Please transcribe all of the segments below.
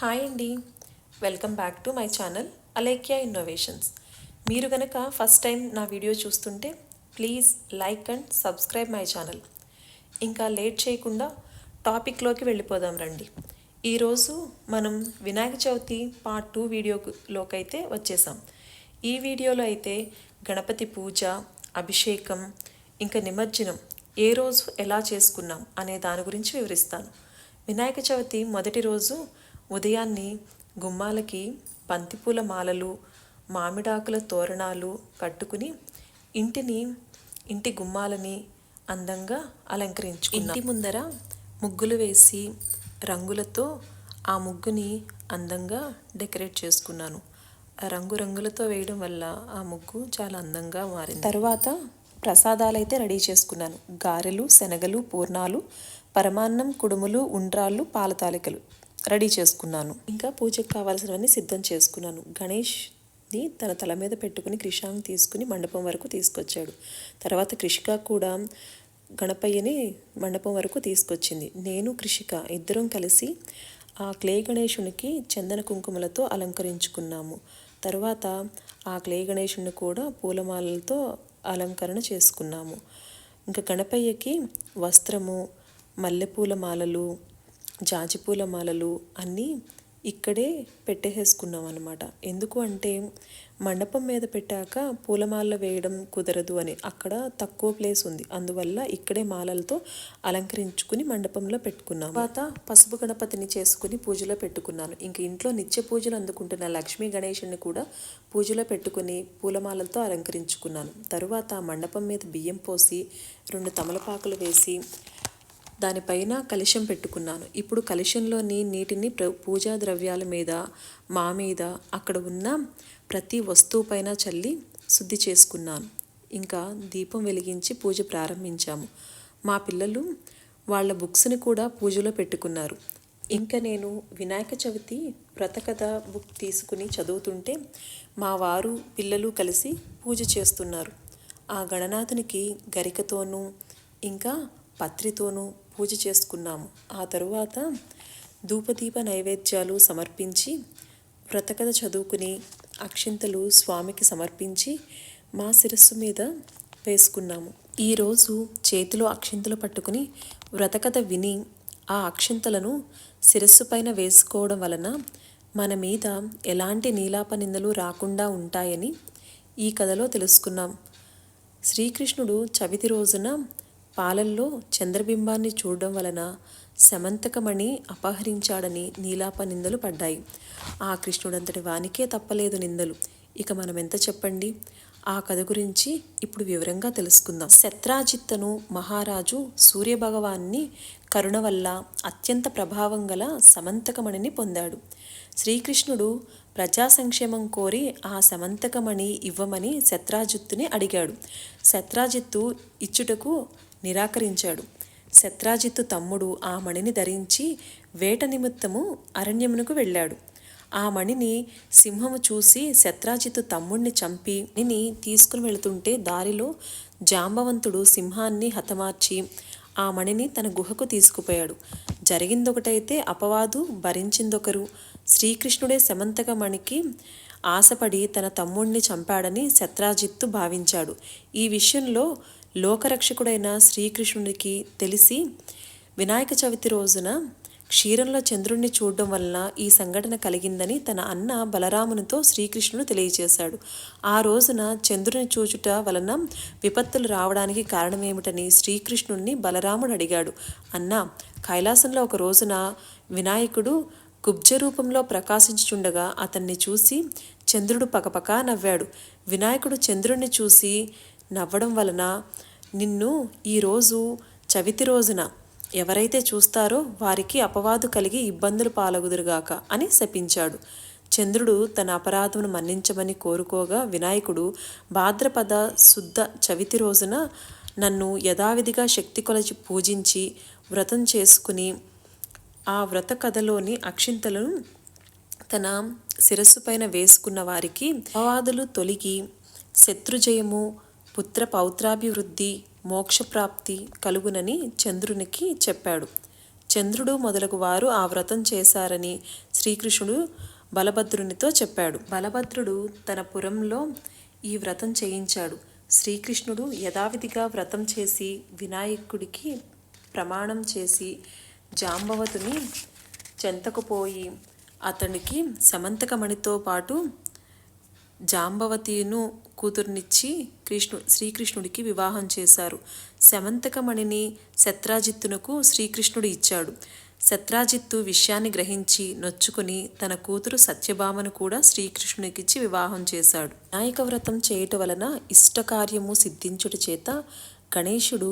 Hi అండి, welcome back to my channel Alekhya innovations. మీరు కనుక ఫస్ట్ టైం నా వీడియో చూస్తుంటే please like and subscribe my channel. ఇంకా లేట్ చేయకుండా టాపిక్లోకి వెళ్ళిపోదాం రండి. ఈరోజు మనం వినాయక చవితి పార్ట్ 2 వీడియోలోకి అయితే వచ్చేసాం. ఈ వీడియోలో అయితే గణపతి పూజ, అభిషేకం, ఇంకా నిమజ్జనం ఏ రోజు ఎలా చేసుకున్నాం అనే దాని గురించి వివరిస్తాను. వినాయక చవితి మొదటి రోజు ఉదయాన్నే గుమ్మాలకి బంతిపూల మాలలు, మామిడాకుల తోరణాలు కట్టుకుని ఇంటి గుమ్మాలని అందంగా అలంకరించుకున్నాం. ఇంటి ముందర ముగ్గులు వేసి రంగులతో ఆ ముగ్గుని అందంగా డెకరేట్ చేసుకున్నాను. రంగులతో వేయడం వల్ల ఆ ముగ్గు చాలా అందంగా మారింది. తర్వాత ప్రసాదాలైతే రెడీ చేసుకున్నాను. గారెలు, శనగలు, పూర్ణాలు, పరమాన్నం, కుడుములు, ఉండ్రాళ్ళు, పాలతాలికలు రెడీ చేసుకున్నాను. ఇంకా పూజకు కావాల్సినవన్నీ సిద్ధం చేసుకున్నాను. గణేష్ని తన తల మీద పెట్టుకుని క్రిషాంగ్ తీసుకుని మండపం వరకు తీసుకొచ్చాడు. తర్వాత కృషిక కూడా గణపయ్యని మండపం వరకు తీసుకొచ్చింది. నేను కృషిక ఇద్దరం కలిసి ఆ క్లే గణేశునికి చందన కుంకుమలతో అలంకరించుకున్నాము. తర్వాత ఆ క్లే గణేశుని కూడా పూలమాలలతో అలంకరణ చేసుకున్నాము. ఇంకా గణపయ్యకి వస్త్రము, మల్లెపూల మాలలు, జాజిపూల మాలలు అన్నీ ఇక్కడే పెట్టేసుకున్నాం అన్నమాట. ఎందుకు అంటే మండపం మీద పెట్టాక పూలమాలలు వేయడం కుదరదు అని, అక్కడ తక్కువ ప్లేస్ ఉంది. అందువల్ల ఇక్కడే మాలలతో అలంకరించుకుని మండపంలో పెట్టుకున్నాము. తర్వాత పసుపు గణపతిని చేసుకుని పూజలో పెట్టుకున్నాను. ఇంక ఇంట్లో నిత్య పూజలు అందుకుంటున్న లక్ష్మీ గణేశుని కూడా పూజలో పెట్టుకుని పూలమాలలతో అలంకరించుకున్నాను. తరువాత మండపం మీద బియ్యం పోసి 2 తమలపాకులు వేసి దానిపైన కలశం పెట్టుకున్నాను. ఇప్పుడు కలశంలోని నీటిని పూజా ద్రవ్యాల మీద, మా మీద, అక్కడ ఉన్న ప్రతి వస్తువు పైన చల్లి శుద్ధి చేసుకున్నాను. ఇంకా దీపం వెలిగించి పూజ ప్రారంభించాము. మా పిల్లలు వాళ్ళ బుక్స్ని కూడా పూజలో పెట్టుకున్నారు. ఇంకా నేను వినాయక చవితి వ్రతకథ బుక్ తీసుకుని చదువుతుంటే మా వారు, పిల్లలు కలిసి పూజ చేస్తున్నారు. ఆ గణనాథునికి గరికతోనూ ఇంకా పత్రితోనూ పూజ చేసుకున్నాము. ఆ తరువాత ధూపదీప నైవేద్యాలు సమర్పించి వ్రతకథ చదువుకుని అక్షింతలు స్వామికి సమర్పించి మా శిరస్సు మీద వేసుకున్నాము. ఈరోజు చేతిలో అక్షింతలు పట్టుకుని వ్రతకథ విని ఆ అక్షింతలను శిరస్సు పైన వేసుకోవడం వలన మన మీద ఎలాంటి నీలాప నిందలు రాకుండా ఉంటాయని ఈ కథలో తెలుసుకున్నాం. శ్రీకృష్ణుడు చవితి రోజున పాలల్లో చంద్రబింబాన్ని చూడడం వలన సమంతకమణి అపహరించాడని నీలాప నిందలు పడ్డాయి. ఆ కృష్ణుడంతటి వానికే తప్పలేదు నిందలు. ఇక మనం ఎంత చెప్పండి. ఆ కథ గురించి ఇప్పుడు వివరంగా తెలుసుకుందాం. శత్రాజిత్తను మహారాజు సూర్యభగవాన్ని కరుణ వల్ల అత్యంత ప్రభావం గల సమంతకమణిని పొందాడు. శ్రీకృష్ణుడు ప్రజా సంక్షేమం కోరి ఆ సమంతకమణి ఇవ్వమని శత్రాజిత్తుని అడిగాడు. శత్రాజిత్తు ఇచ్చుటకు నిరాకరించాడు. శత్రాజిత్తు తమ్ముడు ఆ మణిని ధరించి వేట నిమిత్తము అరణ్యమునకు వెళ్ళాడు. ఆ మణిని సింహము చూసి శత్రాజిత్తు తమ్ముడిని చంపి మణిని తీసుకుని వెళుతుంటే దారిలో జాంబవంతుడు సింహాన్ని హతమార్చి ఆ మణిని తన గుహకు తీసుకుపోయాడు. జరిగిందొకటైతే అపవాదు భరించిందొకరు. శ్రీకృష్ణుడే సమంతక మణికి ఆశపడి తన తమ్ముడిని చంపాడని శత్రాజిత్తు భావించాడు. ఈ విషయంలో లోకరక్షకుడైన శ్రీకృష్ణుడికి తెలిసి వినాయక చవితి రోజున క్షీరంలో చంద్రుణ్ణి చూడడం వలన ఈ సంఘటన కలిగిందని తన అన్న బలరామునితో శ్రీకృష్ణుడు తెలియజేశాడు. ఆ రోజున చంద్రుని చూచుట వలన విపత్తులు రావడానికి కారణమేమిటని శ్రీకృష్ణుడిని బలరాముడు అడిగాడు. అన్న, కైలాసంలో ఒక రోజున వినాయకుడు కుబ్జ రూపంలో ప్రకాశించుచుండగా అతన్ని చూసి చంద్రుడు పకపకా నవ్వాడు. వినాయకుడు చంద్రుణ్ణి చూసి నవ్వడం వలన నిన్ను ఈరోజు చవితి రోజున ఎవరైతే చూస్తారో వారికి అపవాదు కలిగి ఇబ్బందులు పాలగుదురుగాక అని శపించాడు. చంద్రుడు తన అపరాధమును మన్నించమని కోరుకోగా వినాయకుడు భాద్రపద శుద్ధ చవితి రోజున నన్ను యథావిధిగా శక్తి కొలచి పూజించి వ్రతం చేసుకుని ఆ వ్రత కథలోని అక్షింతలను తన శిరస్సు పైన వేసుకున్న వారికి అపవాదులు తొలగి శత్రుజయము, పుత్ర పౌత్రాభివృద్ధి, మోక్షప్రాప్తి కలుగునని చంద్రునికి చెప్పాడు. చంద్రుడు మొదలగు వారు ఆ వ్రతం చేశారని శ్రీకృష్ణుడు బలభద్రునితో చెప్పాడు. బలభద్రుడు తన పురంలో ఈ వ్రతం చేయించాడు. శ్రీకృష్ణుడు యథావిధిగా వ్రతం చేసి వినాయకుడికి ప్రమాణం చేసి జాంబవతుని చెంతకు పోయి అతనికి సమంతకమణితో పాటు జాంబవతిను కూతుర్నిచ్చి శ్రీకృష్ణుడికి వివాహం చేశారు. సమంతకమణిని శత్రాజిత్తునకు శ్రీకృష్ణుడు ఇచ్చాడు. శత్రాజిత్తు విషయాన్ని గ్రహించి నొచ్చుకుని తన కూతురు సత్యభామను కూడా శ్రీకృష్ణునికిచ్చి వివాహం చేశాడు. వినాయక వ్రతం చేయుట వలన ఇష్టకార్యము సిద్ధించుట చేత గణేశుడు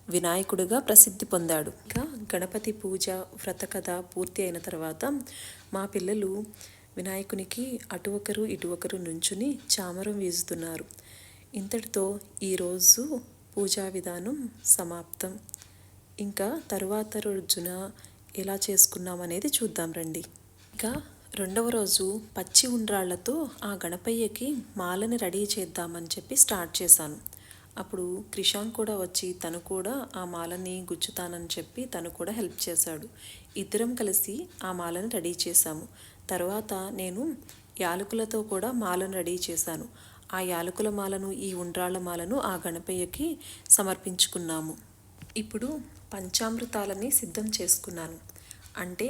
వినాయకుడిగా ప్రసిద్ధి పొందాడు. ఇక గణపతి పూజ వ్రత కథ పూర్తి అయిన తర్వాత మా పిల్లలు వినాయకునికి అటు ఒకరు ఇటు ఒకరు నుంచుని చామరం వీస్తున్నారు. ఇంతటితో ఈరోజు పూజా విధానం సమాప్తం. ఇంకా తరువాత రోజున ఎలా చేసుకున్నామనేది చూద్దాం రండి. ఇక రెండవ రోజు పచ్చి ఉండ్రాళ్లతో ఆ గణపయ్యకి మాలని రెడీ చేద్దామని చెప్పి స్టార్ట్ చేశాను. అప్పుడు క్రిషాంక్ కూడా వచ్చి తను కూడా ఆ మాలని గుచ్చుతానని చెప్పి తను కూడా హెల్ప్ చేశాడు. ఇద్దరం కలిసి ఆ మాలను రెడీ చేశాము. తర్వాత నేను యాలకులతో కూడా మాలను రెడీ చేశాను. ఆ యాలకుల మాలను ఈ ఉండ్రాళ్ల మాలను ఆ గణపయ్యకి సమర్పించుకున్నాము. ఇప్పుడు పంచామృతాలని సిద్ధం చేసుకున్నాను. అంటే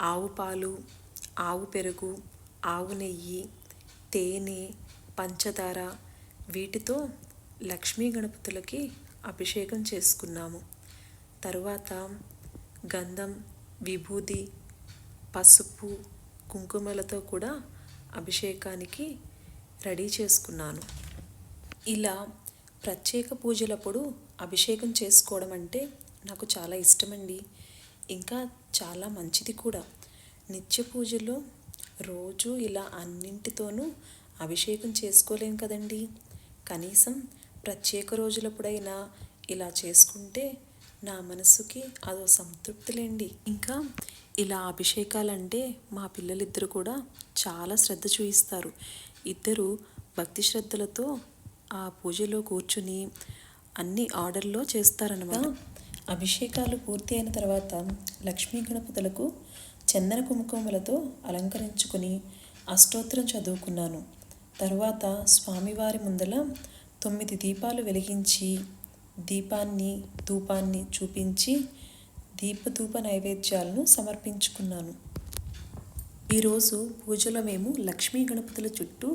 ఆవు పాలు, ఆవు పెరుగు, ఆవు నెయ్యి, తేనె, పంచదార వీటితో లక్ష్మీ గణపతులకి అభిషేకం చేసుకున్నాము. తరువాత గంధం, విభూది, పసుపు, కుంకుమలతో కూడా అభిషేకానికి రెడీ చేసుకున్నాను. ఇలా ప్రత్యేక పూజలప్పుడు అభిషేకం చేసుకోవడం అంటే నాకు చాలా ఇష్టమండి. ఇంకా చాలా మంచిది కూడా. నిత్య పూజలో రోజు ఇలా అన్నింటితోనూ అభిషేకం చేసుకోలేం కదండి. కనీసం ప్రత్యేక రోజులప్పుడైనా ఇలా చేసుకుంటే నా మనసుకి అదో సంతృప్తిలేండి. ఇంకా ఇలా అభిషేకాలంటే మా పిల్లలిద్దరు కూడా చాలా శ్రద్ధ చూపిస్తారు. ఇద్దరు భక్తి శ్రద్ధలతో ఆ పూజలో కూర్చుని అన్ని ఆర్డర్లో చేస్తారన్నమాట. అభిషేకాలు పూర్తి అయిన తర్వాత లక్ష్మీ గణపతులకు చందన కుంకుమలతో అలంకరించుకుని అష్టోత్తరం చదువుకున్నాను. తర్వాత స్వామివారి ముందల 9 దీపాలు వెలిగించి ధూపాన్ని చూపించి దీపధూప నైవేద్యాలను సమర్పించుకున్నాను. ఈరోజు పూజలో మేము లక్ష్మీ గణపతుల చుట్టూ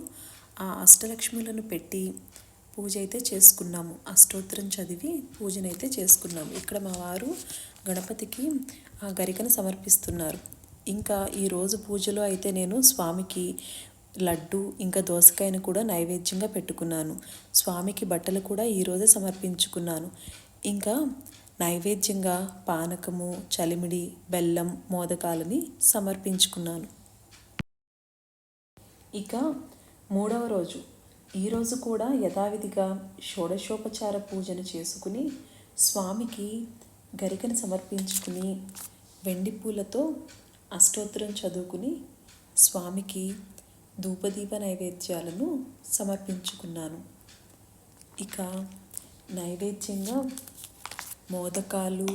ఆ అష్టలక్ష్ములను పెట్టి పూజ అయితే చేసుకున్నాము. అష్టోత్తరం చదివి పూజనైతే చేసుకున్నాము. ఇక్కడ మా వారు గణపతికి ఆ గరికను సమర్పిస్తున్నారు. ఇంకా ఈరోజు పూజలో అయితే నేను స్వామికి లడ్డు ఇంకా దోసకాయను కూడా నైవేద్యంగా పెట్టుకున్నాను. స్వామికి బట్టలు కూడా ఈరోజే సమర్పించుకున్నాను. ఇంకా నైవేద్యంగా పానకము, చలిమిడి, బెల్లం, మోదకాలని సమర్పించుకున్నాను. ఇక మూడవ రోజు ఈరోజు కూడా యథావిధిగా షోడశోపచార పూజను చేసుకుని స్వామికి గరికను సమర్పించుకుని వెండి పూలతో అష్టోత్తరం చదువుకుని స్వామికి ధూపదీప నైవేద్యాలను సమర్పించుకున్నాను. ఇక నైవేద్యంగా మోదకాలు,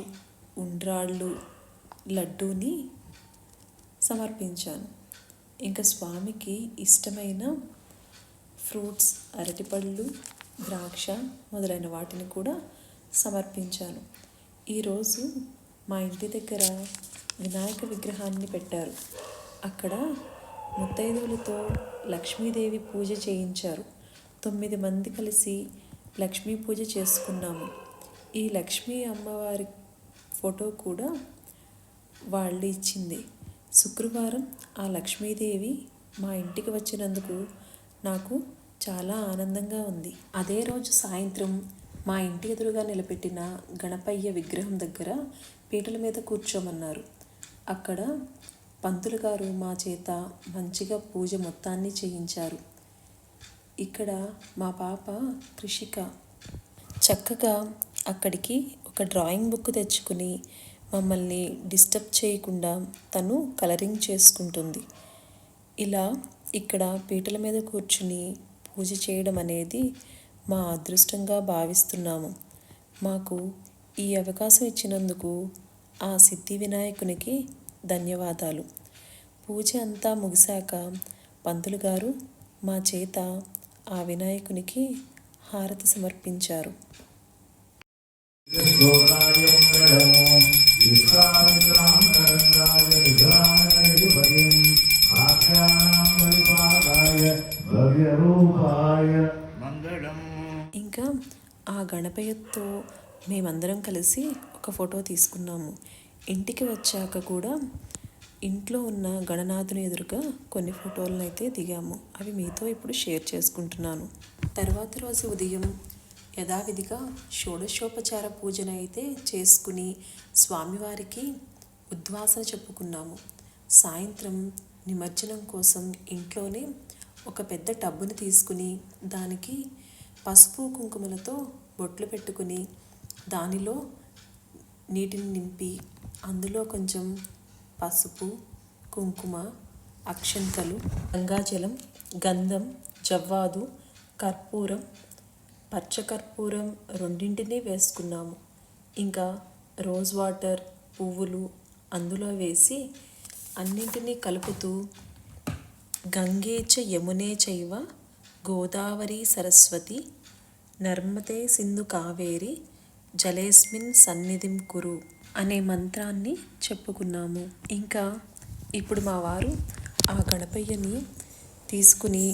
ఉండ్రాళ్ళు, లడ్డూని సమర్పించాను. ఇంకా స్వామికి ఇష్టమైన ఫ్రూట్స్, అరటిపళ్ళు, ద్రాక్ష మొదలైన వాటిని కూడా సమర్పించాను. ఈరోజు మా ఇంటి దగ్గర వినాయక విగ్రహాన్ని పెట్టారు. అక్కడ ముత్తైదువులతో లక్ష్మీదేవి పూజ చేయించారు. 9 మంది కలిసి లక్ష్మీ పూజ చేసుకున్నాము. ఈ లక్ష్మీ అమ్మవారి ఫోటో కూడా వాళ్ళు ఇచ్చింది. శుక్రవారం ఆ లక్ష్మీదేవి మా ఇంటికి వచ్చినందుకు నాకు చాలా ఆనందంగా ఉంది. అదే రోజు సాయంత్రం మా ఇంటి ఎదురుగా నిలబెట్టిన గణపయ్య విగ్రహం దగ్గర పీటల మీద కూర్చోమన్నారు. అక్కడ పంతులు గారు మా చేత మంచిగా పూజ మొత్తాన్ని చేయించారు. ఇక్కడ మా పాప కృషిక చక్కగా అక్కడికి ఒక డ్రాయింగ్ బుక్ తెచ్చుకుని మమ్మల్ని డిస్టర్బ్ చేయకుండా తను కలరింగ్ చేసుకుంటుంది. ఇలా ఇక్కడ పీటల మీద కూర్చుని పూజ చేయడం అనేది మా అదృష్టంగా భావిస్తున్నాము. మాకు ఈ అవకాశం ఇచ్చినందుకు ఆ సిద్ధి వినాయకునికి ధన్యవాదాలు. పూజ అంతా ముగిశాక పంతులు గారు మా చేత ఆ వినాయకునికి హారతి సమర్పించారు. ఇంకా ఆ గణపయ్యతో మేమందరం కలిసి ఒక ఫోటో తీసుకున్నాము. ఇంటికి వచ్చాక కూడా ఇంట్లో ఉన్న గణనాథుని ఎదురుగా కొన్ని ఫోటోలను అయితే దిగాము. అవి మీతో ఇప్పుడు షేర్ చేసుకుంటున్నాను. తర్వాత రోజు ఉదయం యథావిధిగా షోడశోపచార పూజన అయితే చేసుకుని స్వామివారికి ఉద్వాసన చెప్పుకున్నాము. సాయంత్రం నిమజ్జనం కోసం ఇంట్లోనే ఒక పెద్ద టబ్బుని తీసుకుని దానికి పసుపు కుంకుమలతో బొట్లు పెట్టుకుని దానిలో నీటిని నింపి అందులో కొంచెం పసుపు, కుంకుమ, అక్షంతలు, గంగాజలం, గంధం, జవ్వాదు, కర్పూరం, పచ్చకర్పూరం రెండింటినీ వేసుకున్నాము. ఇంకా రోజ్ వాటర్, పువ్వులు అందులో వేసి అన్నింటినీ కలుపుతూ గంగే చ యమునే చైవ గోదావరి సరస్వతి నర్మదే సింధు కావేరి జలేస్మిన్ సన్నిధిం కురు అనే మంత్రాన్ని చెప్పుకున్నాము. ఇంకా ఇప్పుడు మా వారు ఆ గణపయ్యని తీసుకుని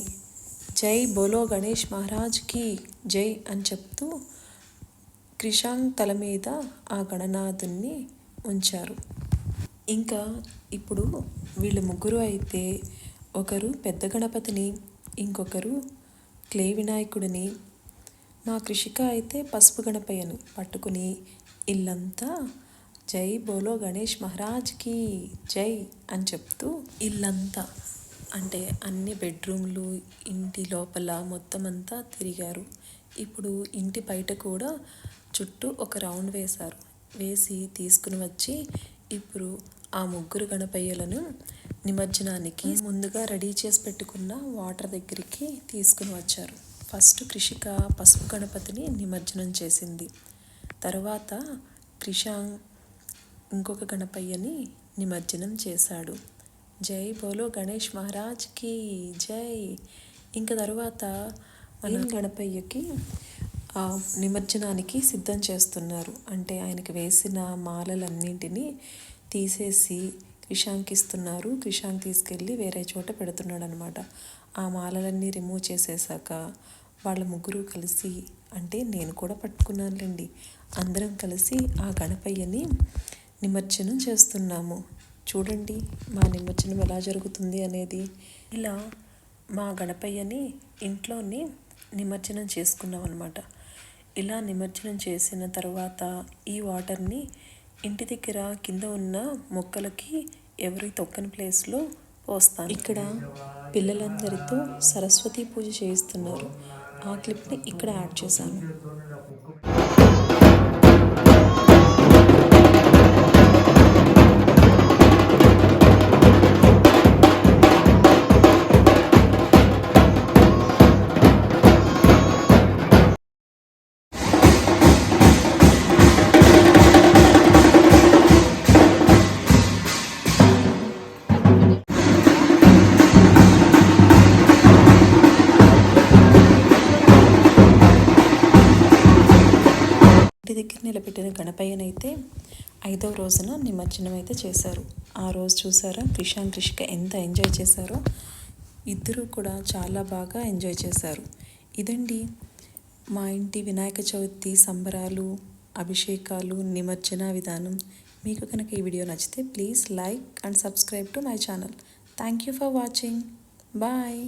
జై బోలో గణేష్ మహారాజ్కి జై అని చెప్తూ క్రిషాంగ్ తల మీద ఆ గణనాథుణ్ణి ఉంచారు. ఇంకా ఇప్పుడు వీళ్ళు ముగ్గురు అయితే ఒకరు పెద్ద గణపతిని, ఇంకొకరు క్లే వినాయకుడిని, మా కృషిక అయితే పసుపు గణపయ్యను పట్టుకుని ఇల్లంతా జై బోలో గణేష్ మహారాజ్కి జై అని చెప్తూ ఇల్లంతా అంటే అన్ని బెడ్రూమ్లు, ఇంటి లోపల మొత్తం అంతా తిరిగారు. ఇప్పుడు ఇంటి బయట కూడా చుట్టూ ఒక రౌండ్ వేశారు. వేసి తీసుకుని వచ్చి ఇప్పుడు ఆ ముగ్గురు గణపయ్యలను నిమజ్జనానికి ముందుగా రెడీ చేసి పెట్టుకున్న వాటర్ దగ్గరికి తీసుకుని వచ్చారు. ఫస్ట్ కృషిక పసుపు గణపతిని నిమజ్జనం చేసింది. తర్వాత క్రిషాంగ్ ఇంకొక గణపయ్యని నిమజ్జనం చేశాడు. జై బోలో గణేష్ మహారాజ్కి జై. ఇంకా తర్వాత మన గణపయ్యకి నిమజ్జనానికి సిద్ధం చేస్తున్నారు. అంటే ఆయనకి వేసిన మాలలన్నింటినీ తీసేసి క్రిషాంక్కి ఇస్తున్నారు. క్రిషాంక్ తీసుకెళ్ళి వేరే చోట పెడుతున్నాడు అనమాట. ఆ మాలలన్నీ రిమూవ్ చేసేసాక వాళ్ళ ముగ్గురు కలిసి, అంటే నేను కూడా పట్టుకున్నానులేండి, అందరం కలిసి ఆ గణపయ్యని నిమజ్జనం చేస్తున్నాము. చూడండి మా నిమజ్జనం ఎలా జరుగుతుంది అనేది. ఇలా మా గణపయ్యని ఇంట్లోని నిమజ్జనం చేసుకున్నాం అనమాట. ఇలా నిమజ్జనం చేసిన తర్వాత ఈ వాటర్ని ఇంటి దగ్గర కింద ఉన్న మొక్కలకి ఎవరి తొక్కని ప్లేస్లో పోస్తాను. ఇక్కడ పిల్లలందరితో సరస్వతి పూజ చేయిస్తున్నారు. ఆ క్లిప్ని ఇక్కడ యాడ్ చేశాను. ఇంటి దగ్గర నిలబెట్టిన గణపయ్యనైతే 5వ రోజున నిమజ్జనం అయితే చేశారు. ఆ రోజు చూసారా క్రిషాంగ్, కృషిక ఎంత ఎంజాయ్ చేశారో. ఇద్దరు కూడా చాలా బాగా ఎంజాయ్ చేశారు. ఇదండి మా ఇంటి వినాయక చవితి సంబరాలు, అభిషేకాలు, నిమజ్జన విధానం. మీకు కనుక ఈ వీడియో నచ్చితే please like and subscribe to my channel. Thank you for watching. Bye.